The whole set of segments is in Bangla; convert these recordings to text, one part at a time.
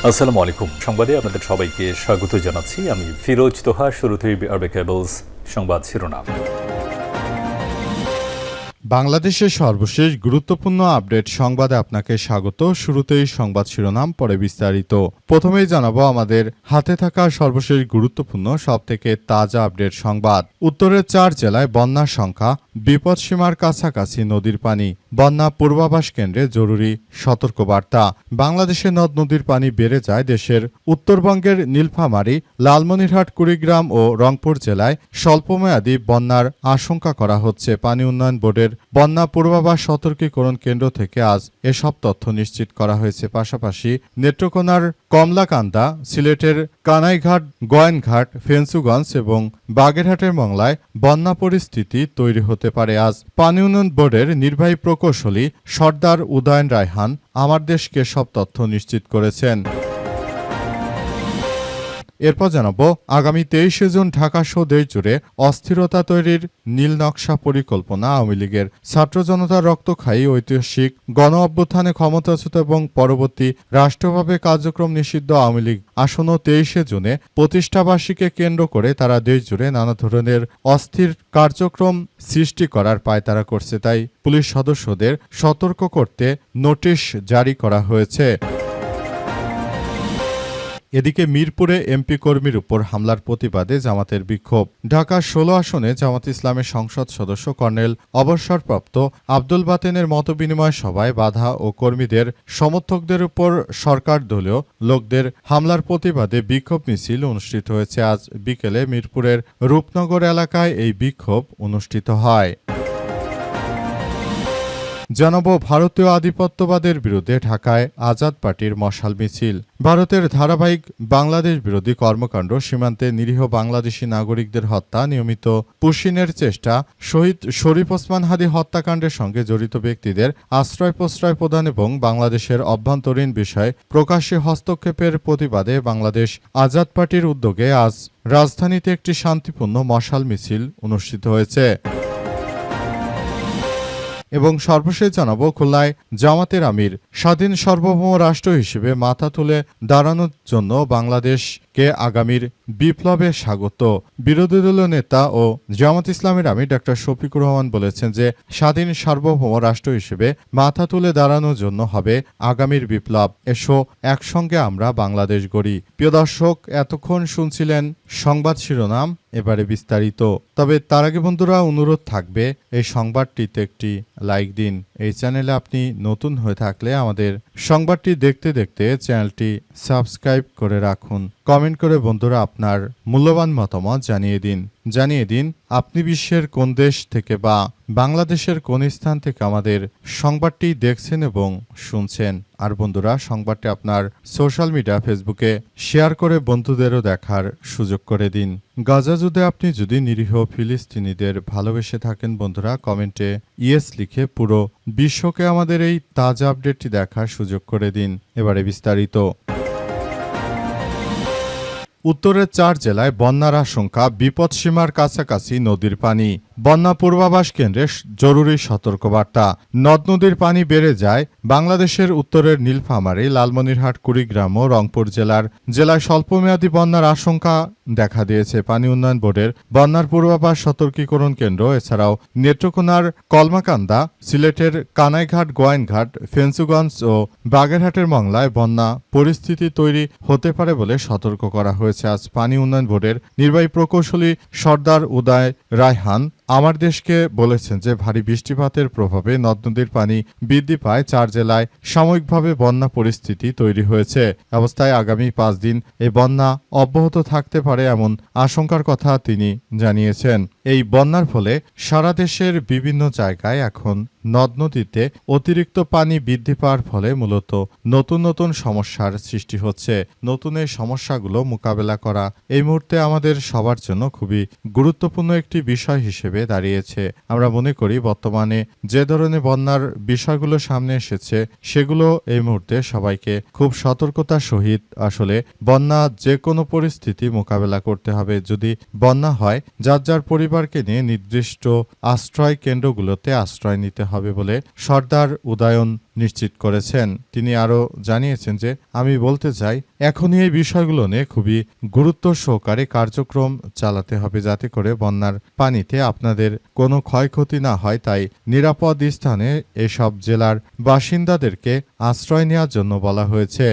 আসসালামু আলাইকুম। সংবাদে আপনাদের সবাইকে স্বাগত জানাচ্ছি। আমি ফিরোজ তোহা। শুরুতেই আরবে কেবলস সংবাদ শিরোনাম। বাংলাদেশের সর্বশেষ গুরুত্বপূর্ণ আপডেট সংবাদে আপনাকে স্বাগত। শুরুতেই সংবাদ শিরোনাম, পরে বিস্তারিত। প্রথমেই জানাবো আমাদের হাতে থাকা সর্বশেষ গুরুত্বপূর্ণ সবথেকে তাজা আপডেট সংবাদ। উত্তরের 4 জেলায় বন্যার সংখ্যা, বিপদসীমার কাছাকাছি নদীর পানি, বন্যা পূর্বাভাস কেন্দ্রে জরুরি সতর্কবার্তা। বাংলাদেশে নদ নদীর পানি বেড়ে যায়। দেশের উত্তরবঙ্গের নীলফামারী, লালমনিরহাট, কুড়িগ্রাম ও রংপুর জেলায় স্বল্পমেয়াদী বন্যার আশঙ্কা করা হচ্ছে। পানি উন্নয়ন বোর্ডের বন্যা পূর্বাভাস সতর্কীকরণ কেন্দ্র থেকে আজ এসব তথ্য নিশ্চিত করা হয়েছে। পাশাপাশি নেত্রকোনার কমলাকান্দা, সিলেটের কানাইঘাট, গোয়েনঘাট, ফেঞ্চুগঞ্জ এবং বাগেরহাটের মংলায় বন্যা পরিস্থিতি তৈরি হতে পারে। আজ পানি উন্নয়ন বোর্ডের নির্বাহী প্রকৌশলী সর্দার উদয়ন রায়হান আমার দেশকে সব তথ্য নিশ্চিত করেছেন। এরপর জানাবো আগামী 23 জুন ঢাকাসহ দেশজুড়ে অস্থিরতা তৈরির নীল নকশা পরিকল্পনা। আওয়ামী লীগের ছাত্র জনতার রক্তক্ষয়ী ঐতিহাসিক গণ অভ্যুত্থানে ক্ষমতাচ্যুত এবং পরবর্তী রাষ্ট্রভাবে কার্যক্রম নিষিদ্ধ আওয়ামী লীগ আসন্ন 23 জুনে প্রতিষ্ঠাবার্ষিকীকে কেন্দ্র করে তারা দেশজুড়ে নানা ধরনের অস্থির কার্যক্রম সৃষ্টি করার পায়তারা করছে। তাই পুলিশ সদস্যদের সতর্ক করতে নোটিশ জারি করা হয়েছে। এদিকে মিরপুরে এমপি কর্মীর উপর হামলার প্রতিবাদে জামাতের বিক্ষোভ। ঢাকার 16 আসনে জামাত ইসলামের সংসদ সদস্য কর্নেল অবসরপ্রাপ্ত আব্দুল বাতেনের মতবিনিময় সভায় বাধা ও কর্মীদের সমর্থকদের উপর সরকার দলীয় লোকদের হামলার প্রতিবাদে বিক্ষোভ মিছিল অনুষ্ঠিত হয়েছে। আজ বিকেলে মিরপুরের রূপনগর এলাকায় এই বিক্ষোভ অনুষ্ঠিত হয়। জানাবো ভারতীয় আধিপত্যবাদের বিরুদ্ধে ঢাকায় আজাদ পার্টির মশাল মিছিল। ভারতের ধারাবাহিক বাংলাদেশ বিরোধী কর্মকাণ্ড, সীমান্তে নিরীহ বাংলাদেশি নাগরিকদের হত্যা, নিয়মিত পুশিনের চেষ্টা, শহীদ শরীফ ওসমান হাদি হত্যাকাণ্ডের সঙ্গে জড়িত ব্যক্তিদের আশ্রয় প্রশ্রয় প্রদান এবং বাংলাদেশের অভ্যন্তরীণ বিষয়ে প্রকাশ্যে হস্তক্ষেপের প্রতিবাদে বাংলাদেশ আজাদ পার্টির উদ্যোগে আজ রাজধানীতে একটি শান্তিপূর্ণ মশাল মিছিল অনুষ্ঠিত হয়েছে। এবং সর্বশেষ জানাবো খুলনায় জামাতের আমির স্বাধীন সার্বভৌম রাষ্ট্র হিসেবে মাথা তুলে দাঁড়ানোর জন্য বাংলাদেশকে আগামীর বিপ্লবে স্বাগত। বিরোধী দলীয় নেতা ও জামাত ইসলামের আমির ডা শফিকুর রহমান বলেছেন যে স্বাধীন সার্বভৌম রাষ্ট্র হিসেবে মাথা তুলে দাঁড়ানোর জন্য হবে আগামীর বিপ্লব। এসো একসঙ্গে আমরা বাংলাদেশ গড়ি। প্রিয় দর্শক, এতক্ষণ শুনছিলেন সংবাদ শিরোনাম, এবারে বিস্তারিত। তবে তার আগে বন্ধুরা অনুরোধ থাকবে এই সংবাদটিতে একটি লাইক দিন। এই চ্যানেলে আপনি নতুন হয়ে থাকলে আমাদের সংবাদটি দেখতে দেখতে চ্যানেলটি সাবস্ক্রাইব করে রাখুন। কমেন্ট করে বন্ধুরা আপনার মূল্যবান মতামত জানিয়ে দিন আপনি বিশ্বের কোন দেশ থেকে বা বাংলাদেশের কোন স্থান থেকে আমাদের সংবাদটি দেখছেন এবং শুনছেন। আর বন্ধুরা, সংবাদটি আপনার সোশ্যাল মিডিয়া ফেসবুকে শেয়ার করে বন্ধুদেরও দেখার সুযোগ করে দিন। গাজা যুদ্ধে আপনি যদি নিরীহ ফিলিস্তিনিদের ভালোবেসে থাকেন বন্ধুরা, কমেন্টে ইয়েস লিখে পুরো বিশ্বকে আমাদের এই তাজা আপডেটটি দেখার সুযোগ করে দিন। এবারে বিস্তারিত। উত্তরের 4 জেলায় বন্যার আশঙ্কা, বিপদসীমার কাছাকাছি নদীর পানি, বন্যা পূর্বাভাস কেন্দ্রে জরুরি সতর্কবার্তা। নদ নদীর পানি বেড়ে যায়। বাংলাদেশের উত্তরের নীলফামারী, লালমনিরহাট, কুড়িগ্রাম ও রংপুর জেলায় স্বল্পমেয়াদী বন্যার আশঙ্কা দেখা দিয়েছে। পানি উন্নয়ন বোর্ডের বন্যার পূর্বাভাস সতর্কীকরণ কেন্দ্র এছাড়াও নেত্রকোনার কলমাকান্দা, সিলেটের কানাইঘাট, গোয়েনঘাট, ফেঞ্চুগঞ্জ ও বাগেরহাটের মংলায় বন্যা পরিস্থিতি তৈরি হতে পারে বলে সতর্ক করা হয়েছে। আজ পানি উন্নয়ন বোর্ডের নির্বাহী প্রকৌশলী সর্দার উদয় রায়হান আমার দেশকে বলেছেন যে ভারী বৃষ্টিপাতের প্রভাবে নদ নদীর পানি বৃদ্ধি পায়। 4 জেলায় সাময়িকভাবে বন্যা পরিস্থিতি তৈরি হয়েছে। অবস্থায় আগামী 5 দিন এই বন্যা অব্যাহত থাকতে পারে এমন আশঙ্কার কথা তিনি জানিয়েছেন। এই বন্যার ফলে সারা দেশের বিভিন্ন জায়গায় এখন নদ নদীতে অতিরিক্ত পানি বৃদ্ধি পাওয়ার ফলে মূলত নতুন নতুন সমস্যার সৃষ্টি হচ্ছে। নতুন এই সমস্যাগুলো মোকাবেলা করা এই মুহূর্তে আমাদের সবার জন্য খুবই গুরুত্বপূর্ণ একটি বিষয় হিসেবে দাঁড়িয়েছে। আমরা মনে করি বর্তমানে যে ধরনের বন্যার বিষয়গুলো সামনে এসেছে সেগুলো এই মুহূর্তে সবাইকে খুব সতর্কতার সহিত আসলে বন্যা যে কোনো পরিস্থিতি মোকাবেলা করতে হবে। যদি বন্যা হয়, যার যার পরিবার পরিবারকে নিয়ে নির্দিষ্ট আশ্রয় কেন্দ্রগুলোতে আশ্রয় নিতে হবে বলে সর্দার উদয়ন নিশ্চিত করেছেন। তিনি আরও জানিয়েছেন যে, আমি বলতে চাই, এখনই এই বিষয়গুলো নিয়ে খুবই গুরুত্ব সহকারে কার্যক্রম চালাতে হবে, যাতে করে বন্যার পানিতে আপনাদের কোনো ক্ষয়ক্ষতি না হয়। তাই নিরাপদ স্থানে এসব জেলার বাসিন্দাদেরকে আশ্রয় নেওয়ার জন্য বলা হয়েছে।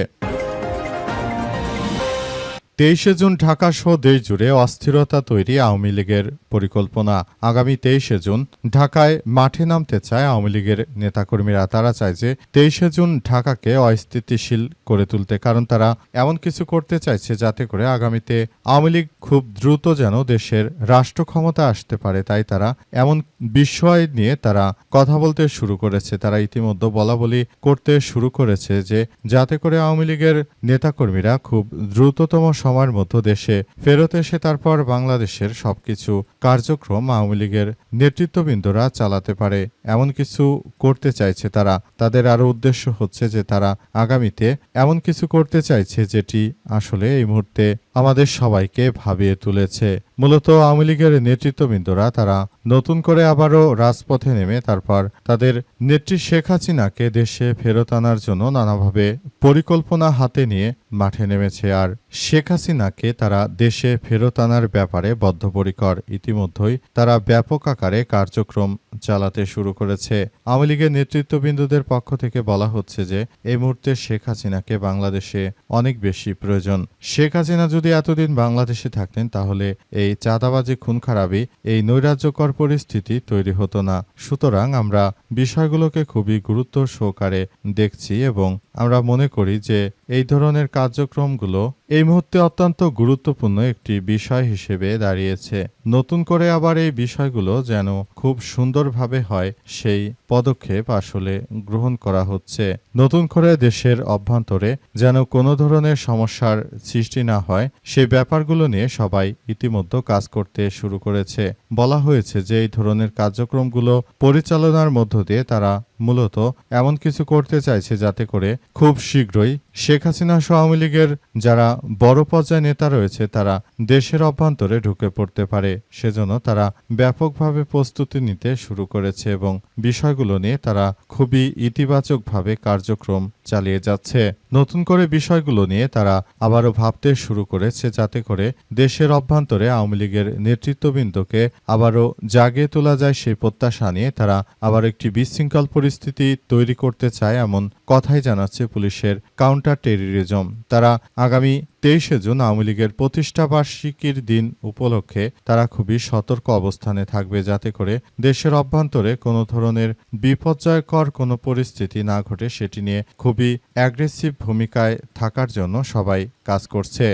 23শে জুন ঢাকাসহ দেশজুড়ে অস্থিরতা তৈরি আওয়ামী লীগের পরিকল্পনা। আগামী 23শে জুন ঢাকায় মাঠে নামতে চায় আওয়ামী লীগের নেতাকর্মীরা। তারা চায় যে 23শে জুন ঢাকাকে অস্থিতিশীল করে তুলতে, কারণ তারা এমন কিছু করতে চাইছে যাতে করে আগামীতে আওয়ামী লীগ খুব দ্রুত যেন দেশের রাষ্ট্র ক্ষমতা আসতে পারে। তাই তারা এমন বিষয় নিয়ে তারা কথা বলতে শুরু করেছে। তারা ইতিমধ্যে বলাবলি করতে শুরু করেছে যে যাতে করে আওয়ামী লীগের নেতাকর্মীরা খুব দ্রুততম সময়ের মধ্যে দেশে ফেরত এসে তারপর বাংলাদেশের সবকিছু কার্যক্রম আওয়ামী লীগের নেতৃত্ববৃন্দরা চালাতে পারে, এমন কিছু করতে চাইছে তারা। তাদের আরও উদ্দেশ্য হচ্ছে যে তারা আগামীতে এমন কিছু করতে চাইছে যেটি আসলে এই মুহূর্তে আমাদের সবাইকে ভাবিয়ে তুলেছে। মূলত আওয়ামী লীগের নেতৃত্ববৃন্দরা তারা নতুন করে আবারও রাজপথে নেমে তারপর তাদের নেত্রী শেখ হাসিনাকে দেশে ফেরত আনার জন্য নানাভাবে পরিকল্পনা হাতে নিয়ে মাঠে নেমেছে। আর শেখ হাসিনাকে তারা দেশে ফেরত আনার ব্যাপারে বদ্ধপরিকর। ইতিমধ্যেই তারা ব্যাপক আকারে কার্যক্রম চালাতে শুরু করেছে। আওয়ামী লীগের নেতৃত্ববৃন্দদের পক্ষ থেকে বলা হচ্ছে যে এই মুহূর্তে শেখ হাসিনাকে বাংলাদেশে অনেক বেশি প্রয়োজন। শেখ হাসিনা যদি এতদিন বাংলাদেশে থাকতেন তাহলে এই চাঁদাবাজি, খুন খারাপি, এই নৈরাজ্যকর পরিস্থিতি তৈরি হতো না। সুতরাং আমরা বিষয়গুলোকে খুবই গুরুত্ব সহকারে দেখছি এবং আমরা মনে করি যে এই ধরনের কার্যক্রমগুলো এই মুহূর্তে অত্যন্ত গুরুত্বপূর্ণ একটি বিষয় হিসেবে দাঁড়িয়েছে। নতুন করে আবার এই বিষয়গুলো যেন খুব সুন্দরভাবে হয় সেই পদক্ষেপ আসলে গ্রহণ করা হচ্ছে। নতুন করে দেশের অভ্যন্তরে যেন কোনো ধরনের সমস্যার সৃষ্টি না হয় সেই ব্যাপারগুলো নিয়ে সবাই ইতিমধ্যে কাজ করতে শুরু করেছে। বলা হয়েছে যে এই ধরনের কার্যক্রমগুলো পরিচালনার মধ্য দিয়ে তারা মূলত এমন কিছু করতে চাইছে যাতে করে খুব শীঘ্রই শেখ হাসিনা সহ আওয়ামী লীগের যারা বড় পর্যায়ে নেতা রয়েছে তারা দেশের অভ্যন্তরে ঢুকে পড়তে পারে। সেজন্য তারা ব্যাপকভাবে প্রস্তুতি নিতে শুরু করেছে এবং বিষয়গুলো নিয়ে তারা খুবই ইতিবাচকভাবে কার্যক্রম চালিয়ে যাচ্ছে। নতুন করে বিষয়গুলো নিয়ে তারা আবারও ভাবতে শুরু করেছে যাতে করে দেশের অভ্যন্তরে আওয়ামী লীগের নেতৃত্ববৃন্দকে আবারও জাগিয়ে তোলা যায় সেই প্রত্যাশা নিয়ে তারা আবার একটি বিশৃঙ্খল পরিস্থিতি তৈরি করতে চায়, এমন কথাই জানাচ্ছে পুলিশের কাউন্টার টেররিজম। তারা আগামী 23শে জুন আওয়ামী লীগের প্রতিষ্ঠাবার্ষিকীর দিন উপলক্ষে তারা খুবই সতর্ক অবস্থানে থাকবে যাতে করে দেশের অভ্যন্তরে কোনো ধরনের বিপর্যয়কর কোনো পরিস্থিতি না ঘটে, সেটি নিয়ে খুবই অ্যাগ্রেসিভ ভূমিকায় থাকার জন্য সবাই কাজ করছে।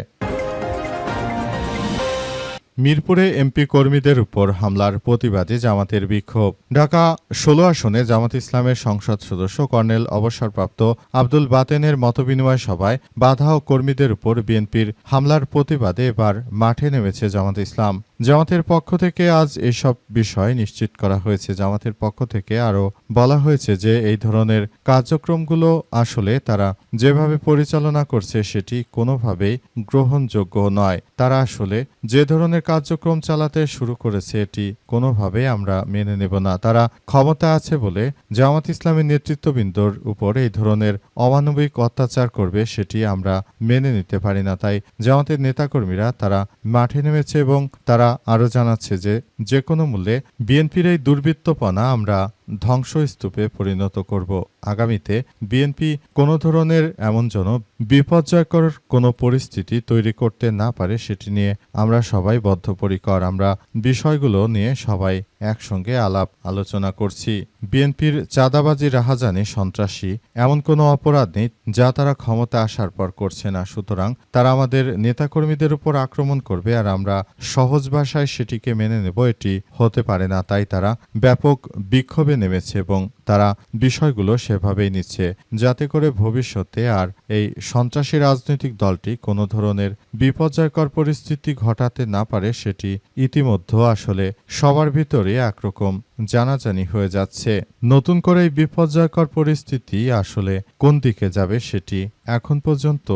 মিরপুরে এমপি কর্মীদের উপর হামলার প্রতিবাদে জামাতের বিক্ষোভ। ঢাকা 16 আসনে জামাত ইসলামের সংসদ সদস্য কর্নেল অবসরপ্রাপ্ত আব্দুল বাতেনের মতবিনিময় সভায় বাধা ও কর্মীদের উপর বিএনপির হামলার প্রতিবাদে এবার মাঠে নেমেছে জামাত ইসলাম। জামাতের পক্ষ থেকে আজ এসব বিষয় নিশ্চিত করা হয়েছে। জামাতের পক্ষ থেকে আরও বলা হয়েছে যে এই ধরনের কার্যক্রমগুলো আসলে তারা যেভাবে পরিচালনা করছে সেটি কোনোভাবেই গ্রহণযোগ্য নয়। তারা আসলে যে ধরনের কার্যক্রম চালাতে শুরু করেছে এটি কোনোভাবেই আমরা মেনে নেব না। তারা ক্ষমতা আছে বলে জামাত ইসলামের নেতৃত্ববৃন্দর উপর এই ধরনের অমানবিক অত্যাচার করবে সেটি আমরা মেনে নিতে পারি না। তাই জামাতের নেতাকর্মীরা তারা মাঠে নেমেছে এবং তারা আরও জানাচ্ছে যে যে কোনো মূল্যে বিএনপির এই দুর্বৃত্তপনা আমরা ধ্বংসস্তূপে পরিণত করব। আগামীতে বিএনপি কোনো ধরনের এমন যেন বিপর্যয়কর কোনো পরিস্থিতি তৈরি করতে না পারে সেটি নিয়ে আমরা সবাই বদ্ধপরিকর। আমরা বিষয়গুলো নিয়ে সবাই একসঙ্গে আলাপ আলোচনা করছি। বিএনপির চাঁদাবাজি, রাহাজানি, সন্ত্রাসী এমন কোনো অপরাধ নেই যা তারা ক্ষমতা আসার পর করছে না। সুতরাং তারা আমাদের নেতাকর্মীদের উপর আক্রমণ করবে আর আমরা সহজ ভাষায় সেটিকে মেনে নেব, এটি হতে পারে না। তাই তারা ব্যাপক বিক্ষোভে নেমেছে এবং তারা বিষয়গুলো সেভাবেই নিচ্ছে যাতে করে ভবিষ্যতে আর এই সন্ত্রাসী রাজনৈতিক দলটি কোনো ধরনের বিপর্যয়কর পরিস্থিতি ঘটাতে না পারে সেটি ইতিমধ্যে আসলে সবার ভিতরে একরকম জানাজানি হয়ে যাচ্ছে। নতুন করে এই বিপর্যয়কর পরিস্থিতি আসলে কোন দিকে যাবে সেটি এখন পর্যন্ত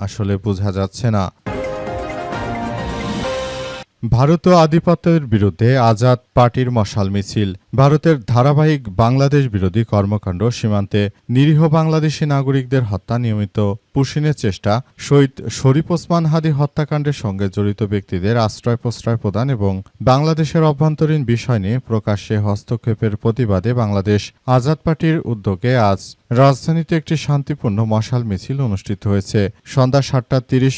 আসলে বোঝা যাচ্ছে না। ভারতীয় আধিপত্যের বিরুদ্ধে আজাদ পার্টির মশাল মিছিল। ভারতের ধারাবাহিক বাংলাদেশ বিরোধী কর্মকাণ্ড, সীমান্তে নিরীহ বাংলাদেশি নাগরিকদের হত্যা, নিয়মিত পুশিনের চেষ্টা, শহীদ শরীফ ওসমান হাদি হত্যাকাণ্ডের সঙ্গে জড়িত ব্যক্তিদের আশ্রয় প্রশ্রয় প্রদান এবং বাংলাদেশের অভ্যন্তরীণ বিষয় নিয়ে প্রকাশ্যে হস্তক্ষেপের প্রতিবাদে বাংলাদেশ আজাদ পার্টির উদ্যোগে আজ রাজধানীতে একটি শান্তিপূর্ণ মশাল মিছিল অনুষ্ঠিত হয়েছে। সন্ধ্যা ৭টা ৩০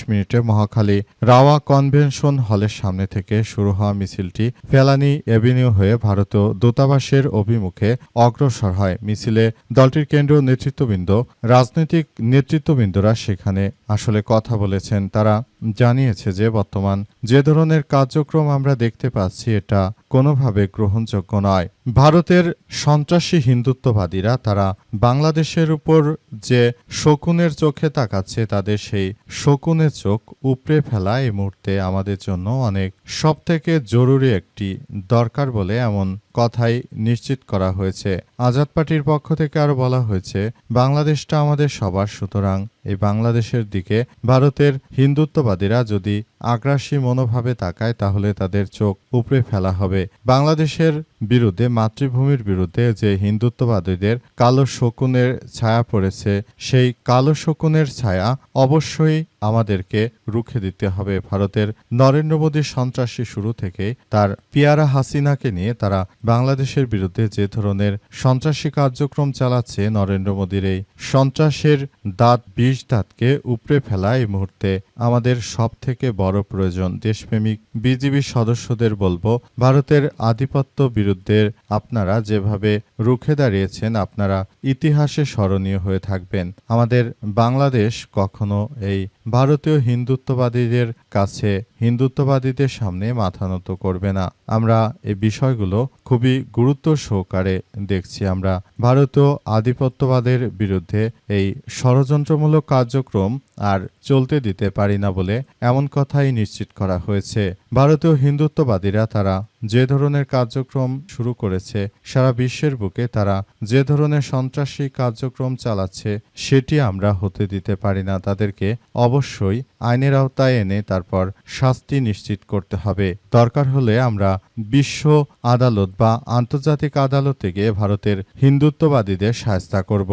মহাখালী রাওয়া কনভেনশন হলের সামনে থেকে শুরু হওয়া মিছিলটি ফেলানী এভিনিউ হয়ে ভারতীয় দূতাবাসের অভিমুখে অগ্রসর হয়। মিছিলে দলটির কেন্দ্রীয় নেতৃত্ববৃন্দ, রাজনৈতিক নেতৃত্ববৃন্দরা সেখানে আসলে কথা বলেছেন। তারা জানিয়েছে যে বর্তমান যে ধরনের কার্যক্রম আমরা দেখতে পাচ্ছি এটা কোনোভাবে গ্রহণযোগ্য নয়। ভারতের সন্ত্রাসী হিন্দুত্ববাদীরা তারা বাংলাদেশের উপর যে শকুনের চোখে তাকাচ্ছে, তাদের সেই শকুনের চোখ উপড়ে ফেলা এই মুহূর্তে আমাদের জন্য অনেক সবথেকে জরুরি একটি দরকার বলে এমন কথাই নিশ্চিত করা হয়েছে। আজাদ পার্টির পক্ষ থেকে আরো বলা হয়েছে, বাংলাদেশটা আমাদের সবার, সুতরাং এই বাংলাদেশের দিকে ভারতের হিন্দুত্ববাদীরা যদি আগ্রাসী মনোভাবে তাকায় তাহলে তাদের চোখ উপড়ে ফেলা হবে। বাংলাদেশের বিরুদ্ধে, মাতৃভূমির বিরুদ্ধে যে হিন্দুত্ববাদীদের কালো শকুনের ছায়া পড়েছে, সেই কালো শকুনের ছায়া অবশ্যই আমাদেরকে রুখে দিতে হবে। ভারতের নরেন্দ্র মোদীর সন্ত্রাসী শুরু থেকে তার পিয়ারা হাসিনাকে নিয়ে তারা বাংলাদেশের বিরুদ্ধে যে ধরনের সন্ত্রাসী কার্যক্রম চালাচ্ছে, নরেন্দ্র মোদীর এই সন্ত্রাসের বিষ দাঁতকে উপড়ে ফেলা এই মুহূর্তে আমাদের সব থেকে বড় প্রয়োজন। দেশপ্রেমিক বিজিবি সদস্যদের বলবো, ভারতের আধিপত্য বিরুদ্ধে আপনারা যেভাবে রুখে দাঁড়িয়েছেন, আপনারা ইতিহাসে স্মরণীয় হয়ে থাকবেন। আমাদের বাংলাদেশ কখনো এই ভারতীয় হিন্দুত্ববাদীদের কাছে, হিন্দুত্ববাদীদের সামনে মাথা নত করবে না। আমরা এই বিষয়গুলো খুবই গুরুত্ব সহকারে দেখছি। আমরা ভারতীয় আধিপত্যবাদের বিরুদ্ধে এই ষড়যন্ত্রমূলক কার্যক্রম আর চলতে দিতে পারি না বলে এমন কথাই নিশ্চিত করা হয়েছে। ভারতীয় হিন্দুত্ববাদীরা তারা যে ধরনের কার্যক্রম শুরু করেছে, সারা বিশ্বের বুকে তারা যে ধরনের সন্ত্রাসী কার্যক্রম চালাচ্ছে, সেটি আমরা হতে দিতে পারি না। তাদেরকে অবশ্যই আইনের আওতায় এনে তারপর শাস্তি নিশ্চিত করতে হবে। দরকার হলে আমরা বিশ্ব আদালত বা আন্তর্জাতিক আদালতে গিয়ে ভারতের হিন্দুত্ববাদীদের শায়েস্তা করব।